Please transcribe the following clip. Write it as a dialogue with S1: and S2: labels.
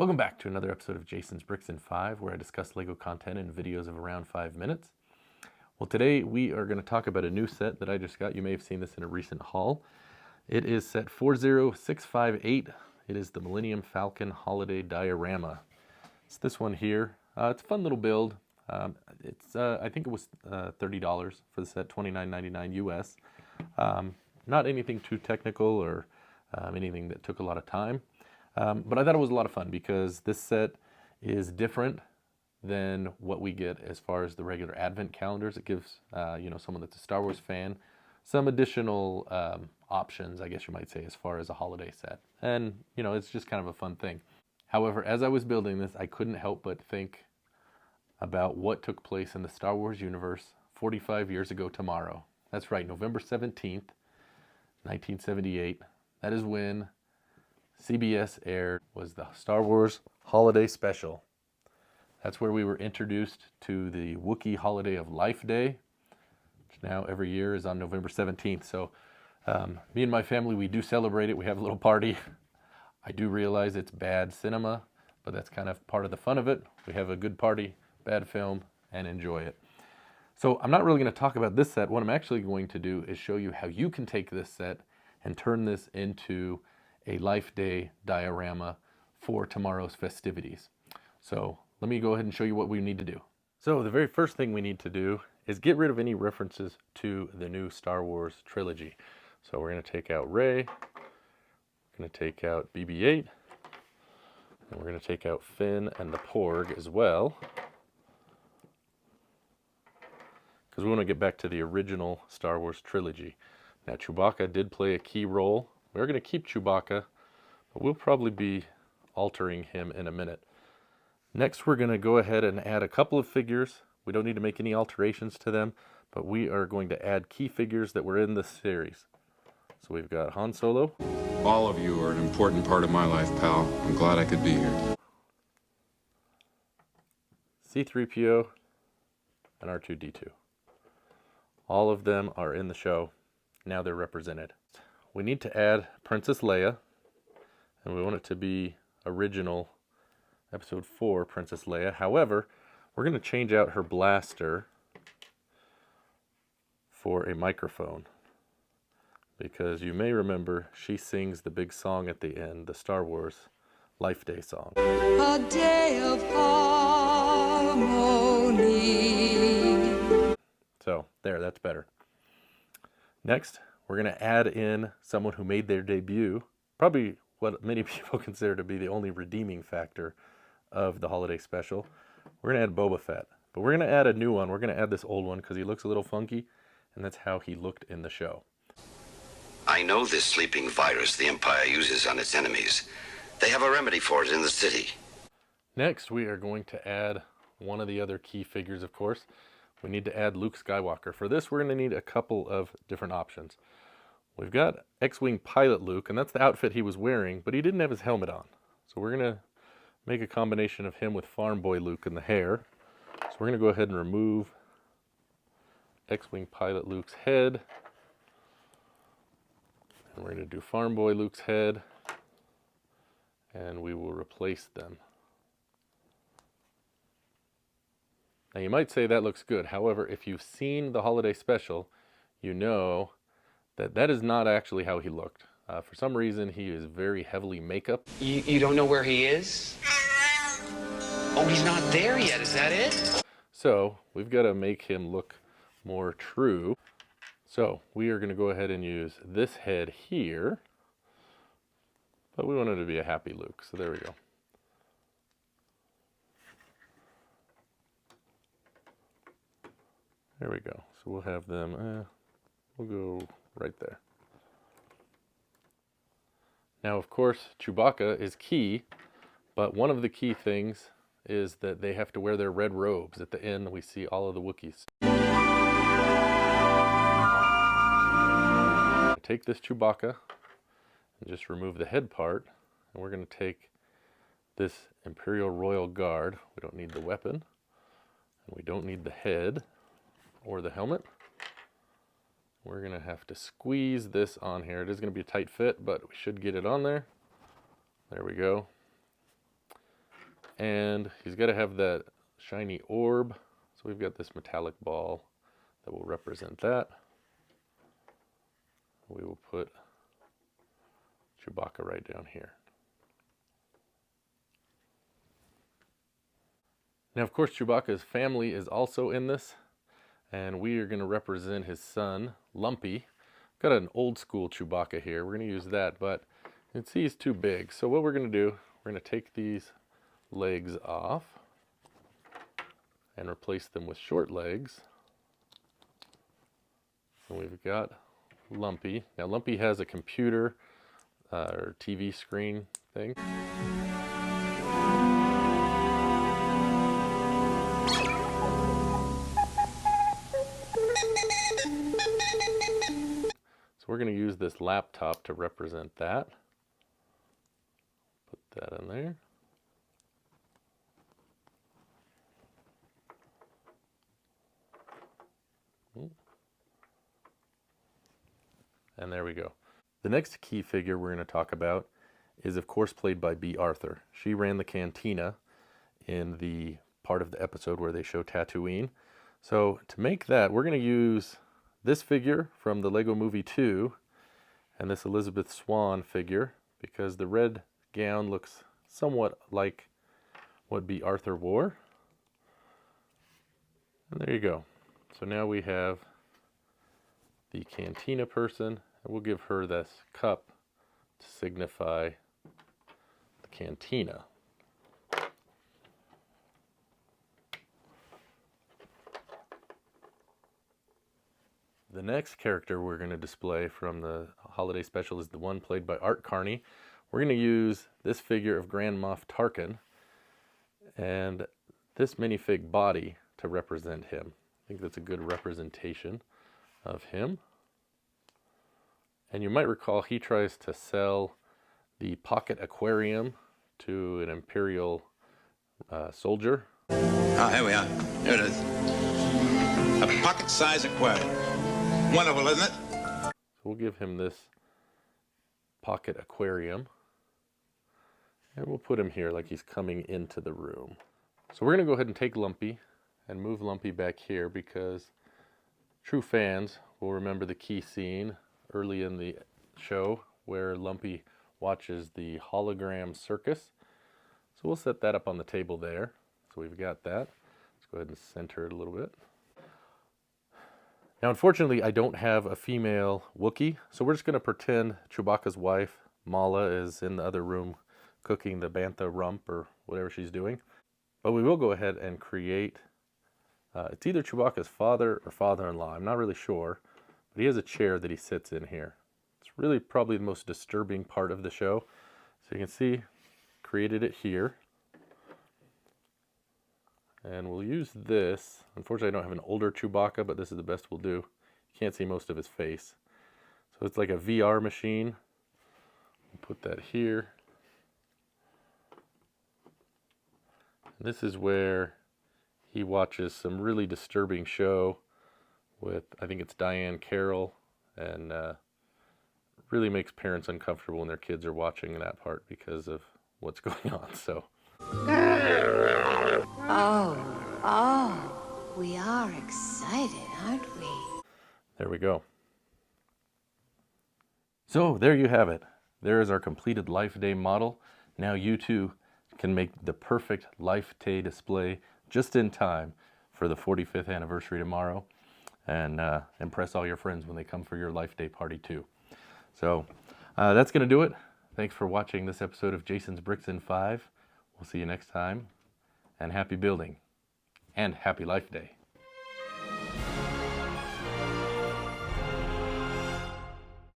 S1: Welcome back to another episode of Jason's Bricks in 5, where I discuss LEGO content in videos of around 5 minutes. Well, today we are going to talk about a new set that I just got. You may have seen this in a recent haul. It is set 40658. It is the Millennium Falcon Holiday Diorama. It's this one here. It's a fun little build. I think it was $30 for the set, $29.99 US. Not anything too technical or anything that took a lot of time. But I thought it was a lot of fun because this set is different than what we get as far as the regular advent calendars. It gives someone that's a Star Wars fan some additional options, I guess you might say, as far as a holiday set. And it's just kind of a fun thing. However, as I was building this, I couldn't help but think about what took place in the Star Wars universe 45 years ago tomorrow. That's right, November 17th, 1978. That is when CBS aired was the Star Wars Holiday Special. That's where we were introduced to the Wookiee Holiday of Life Day, which now every year is on November 17th. So me and my family, we do celebrate it. We have a little party. I do realize it's bad cinema, but that's kind of part of the fun of it. We have a good party, bad film, and enjoy it. So I'm not really going to talk about this set. What I'm actually going to do is show you how you can take this set and turn this into a Life Day diorama for tomorrow's festivities. So let me go ahead and show you what we need to do. So the very first thing we need to do is get rid of any references to the new Star Wars trilogy. So we're going to take out Rey, we're going to take out BB-8, and we're going to take out Finn and the Porg as well, because we want to get back to the original Star Wars trilogy. Now Chewbacca did play a key role. We're going to keep Chewbacca, but we'll probably be altering him in a minute. Next, we're going to go ahead and add a couple of figures. We don't need to make any alterations to them, but we are going to add key figures that were in the series. So we've got Han Solo.
S2: All of you are an important part of my life, pal. I'm glad I could be here.
S1: C-3PO and R2-D2. All of them are in the show. Now they're represented. We need to add Princess Leia, and we want it to be original Episode 4 Princess Leia. However, we're going to change out her blaster for a microphone, because you may remember she sings the big song at the end, the Star Wars Life Day song.
S3: A day of harmony.
S1: So there, that's better. Next, we're going to add in someone who made their debut, probably what many people consider to be the only redeeming factor of the holiday special. We're going to add Boba Fett, but we're going to add a new one. We're going to add this old one because he looks a little funky, and that's how he looked in the show.
S4: I know this sleeping virus the Empire uses on its enemies. They have a remedy for it in the city.
S1: Next, we are going to add one of the other key figures, of course. We need to add Luke Skywalker. For this, we're going to need a couple of different options. We've got X-Wing pilot Luke, and that's the outfit he was wearing, but he didn't have his helmet on. So we're going to make a combination of him with Farm Boy Luke and the hair. So we're going to go ahead and remove X-Wing pilot Luke's head. And we're going to do Farm Boy Luke's head, and we will replace them. Now you might say that looks good. However, if you've seen the holiday special, you know that that is not actually how he looked. For some reason, he is very heavily makeup.
S5: You don't know where he is? Oh, he's not there yet, is that it?
S1: So we've got to make him look more true. So we are going to go ahead and use this head here, but we want him to be a happy Luke. So there we go. There we go. So we'll have them, we'll go right there. Now, of course, Chewbacca is key, but one of the key things is that they have to wear their red robes. At the end, we see all of the Wookiees. Take this Chewbacca and just remove the head part, and we're going to take this Imperial Royal Guard. We don't need the weapon, and we don't need the head or the helmet. We're going to have to squeeze this on here. It is going to be a tight fit, but we should get it on there. There we go. And he's got to have that shiny orb. So we've got this metallic ball that will represent that. We will put Chewbacca right down here. Now, of course, Chewbacca's family is also in this, and we are going to represent his son, Lumpy. Got an old school Chewbacca here. We're going to use that, but you can see he's too big. So what we're going to do, we're going to take these legs off and replace them with short legs. And we've got Lumpy. Now, Lumpy has a computer or TV screen thing. So we're going to use this laptop to represent that. Put that in there. And there we go. The next key figure we're going to talk about is, of course, played by Bea Arthur. She ran the cantina in the part of the episode where they show Tatooine. So to make that, we're going to use this figure from the Lego Movie 2 and this Elizabeth Swann figure because the red gown looks somewhat like what Bea Arthur wore. And there you go. So now we have the cantina person, and we'll give her this cup to signify the cantina. The next character we're going to display from the holiday special is the one played by Art Carney. We're going to use this figure of Grand Moff Tarkin and this minifig body to represent him. I think that's a good representation of him. And you might recall he tries to sell the pocket aquarium to an Imperial soldier.
S6: Oh, here we are. Here it is. A pocket-sized aquarium. Wonderful, isn't it?
S1: So we'll give him this pocket aquarium. And we'll put him here like he's coming into the room. So we're going to go ahead and take Lumpy and move Lumpy back here because true fans will remember the key scene early in the show where Lumpy watches the hologram circus. So we'll set that up on the table there. So we've got that. Let's go ahead and center it a little bit. Now, unfortunately, I don't have a female Wookiee, so we're just going to pretend Chewbacca's wife, Mala, is in the other room cooking the bantha rump or whatever she's doing. But we will go ahead and create, it's either Chewbacca's father or father-in-law, I'm not really sure, but he has a chair that he sits in here. It's really probably the most disturbing part of the show. So you can see, created it here. And we'll use this. Unfortunately, I don't have an older Chewbacca, but this is the best we'll do. You can't see most of his face. So it's like a VR machine. We'll put that here. And this is where he watches some really disturbing show with, I think it's Diane Carroll, and really makes parents uncomfortable when their kids are watching that part because of what's going on. So.
S3: Oh, we are excited, aren't we?
S1: There we go. So there you have it. There is our completed Life Day model. Now you too can make the perfect Life Day display just in time for the 45th anniversary tomorrow and impress all your friends when they come for your Life Day party too. So that's going to do it. Thanks for watching this episode of Jason's Bricks in 5. We'll see you next time, and happy building, and happy Life Day.